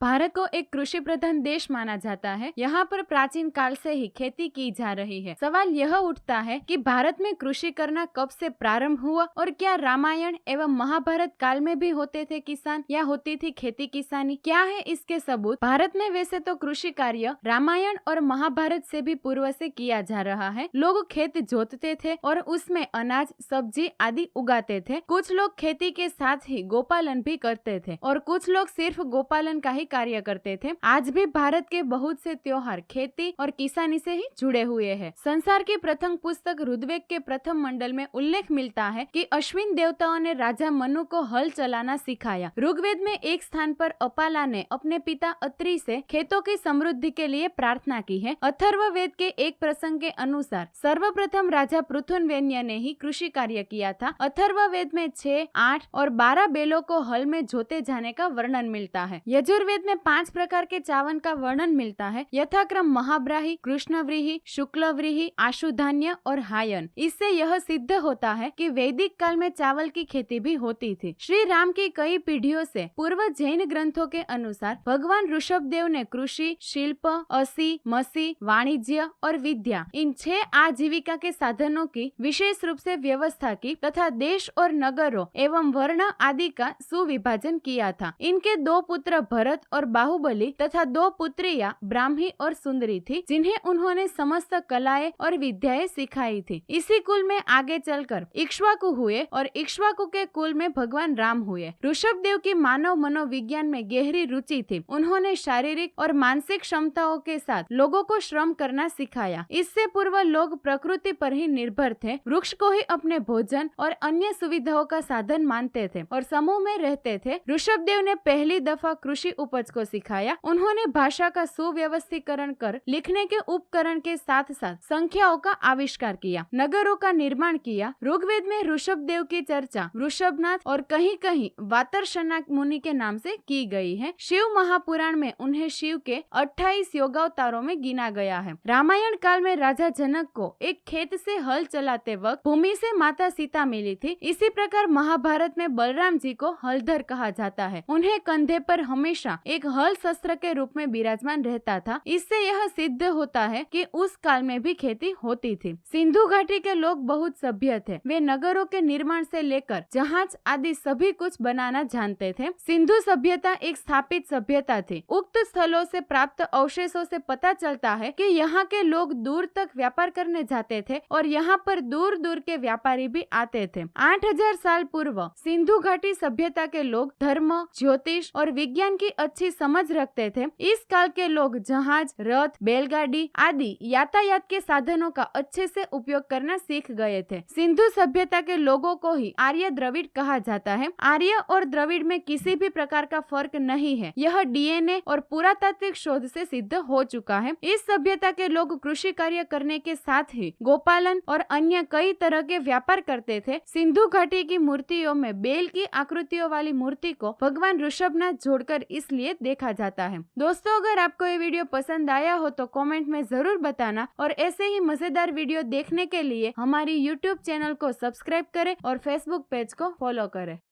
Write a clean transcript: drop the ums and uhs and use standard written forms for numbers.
भारत को एक कृषि प्रधान देश माना जाता है। यहाँ पर प्राचीन काल से ही खेती की जा रही है। सवाल यह उठता है कि भारत में कृषि करना कब से प्रारंभ हुआ और क्या रामायण एवं महाभारत काल में भी होते थे किसान या होती थी खेती किसानी? क्या है इसके सबूत? भारत में वैसे तो कृषि कार्य रामायण और महाभारत से भी पूर्व से किया जा रहा है। लोग खेत जोतते थे और उसमें अनाज, सब्जी आदि उगाते थे। कुछ लोग खेती के साथ ही गोपालन भी करते थे और कुछ लोग सिर्फ गोपालन का ही कार्य करते थे। आज भी भारत के बहुत से त्योहार खेती और किसानी से ही जुड़े हुए हैं। संसार की प्रथम पुस्तक ऋग्वेद के प्रथम मंडल में उल्लेख मिलता है कि अश्विन देवताओं ने राजा मनु को हल चलाना सिखाया। ऋग्वेद में एक स्थान पर अपाला ने अपने पिता अत्रि से खेतों की समृद्धि के लिए प्रार्थना की है। अथर्ववेद के एक प्रसंग के अनुसार सर्वप्रथम राजा पृथुनवेन्य ने ही कृषि कार्य किया था। अथर्ववेद में 6, 8 और 12 बैलों को हल में जोते जाने का वर्णन मिलता है। यजुर्वेद में 5 प्रकार के चावल का वर्णन मिलता है, यथाक्रम महाब्राही, कृष्णव्रीहि, शुक्लव्रीहि, आशुधान्य और हायन। इससे यह सिद्ध होता है कि वैदिक काल में चावल की खेती भी होती थी। श्री राम की कई पीढ़ियों से पूर्व जैन ग्रंथों के अनुसार भगवान ऋषभदेव ने कृषि, शिल्प, असी, मसी, वाणिज्य और विद्या इन 6 आजीविका के साधनों की विशेष रूप से व्यवस्था की तथा देश और नगरों एवं वर्ण आदि का सुविभाजन किया था। इनके 2 पुत्र भरत और बाहुबली तथा 2 पुत्रियां ब्राह्मी और सुंदरी थी, जिन्हें उन्होंने समस्त कलाएं और विद्याएं सिखाई थी। इसी कुल में आगे चलकर इक्ष्वाकु हुए और इक्ष्वाकु के कुल में भगवान राम हुए। ऋषभदेव की मानव मनोविज्ञान में गहरी रुचि थी। उन्होंने शारीरिक और मानसिक क्षमताओं के साथ लोगों को श्रम करना सिखाया। इससे पूर्व लोग प्रकृति पर ही निर्भर थे, वृक्ष को ही अपने भोजन और अन्य सुविधाओं का साधन मानते थे और समूह में रहते थे। ऋषभदेव ने पहली दफा कृषि उपज को सिखाया। उन्होंने भाषा का सुव्यवस्थीकरण कर लिखने के उपकरण के साथ साथ संख्याओं का आविष्कार किया, नगरों का निर्माण किया। ऋग्वेद में ऋषभदेव की चर्चा ऋषभनाथ और कहीं कहीं वातरशनाक मुनि के नाम से की गई है। शिव महापुराण में उन्हें शिव के 28 योगावतारों में गिना गया है। रामायण काल में राजा जनक को एक खेत से हल चलाते वक्त भूमि से माता सीता मिली थी। इसी प्रकार महाभारत में बलराम जी को हलधर कहा जाता है। उन्हें कंधे पर हमेशा एक हल शस्त्र के रूप में विराजमान रहता था। इससे यह सिद्ध होता है कि उस काल में भी खेती होती थी। सिंधु घाटी के लोग बहुत सभ्य थे। वे नगरों के निर्माण से लेकर जहाज आदि सभी कुछ बनाना जानते थे। सिंधु सभ्यता एक स्थापित सभ्यता थी। उक्त स्थलों से प्राप्त अवशेषों से पता चलता है कि यहाँ के लोग दूर तक व्यापार करने जाते थे और यहाँ पर दूर दूर के व्यापारी भी आते थे। 8000 साल पूर्व सिंधु घाटी सभ्यता के लोग धर्म, ज्योतिष और विज्ञान की अच्छी समझ रखते थे। इस काल के लोग जहाज, रथ, बैलगाड़ी आदि यातायात के साधनों का अच्छे से उपयोग करना सीख गए थे। सिंधु सभ्यता के लोगों को ही आर्य द्रविड़ कहा जाता है। आर्य और द्रविड़ में किसी भी प्रकार का फर्क नहीं है। यह डीएनए और पुरातात्विक शोध से सिद्ध हो चुका है। इस सभ्यता के लोग कृषि कार्य करने के साथ ही गोपालन और अन्य कई तरह के व्यापार करते थे। सिंधु घाटी की मूर्तियों में बैल की आकृतियों वाली मूर्ति को भगवान ऋषभनाथ जोड़कर इसलिए देखा जाता है। दोस्तों, अगर आपको ये वीडियो पसंद आया हो तो कमेंट में जरूर बताना और ऐसे ही मजेदार वीडियो देखने के लिए हमारी YouTube चैनल को सब्सक्राइब करें और Facebook पेज को फॉलो करें।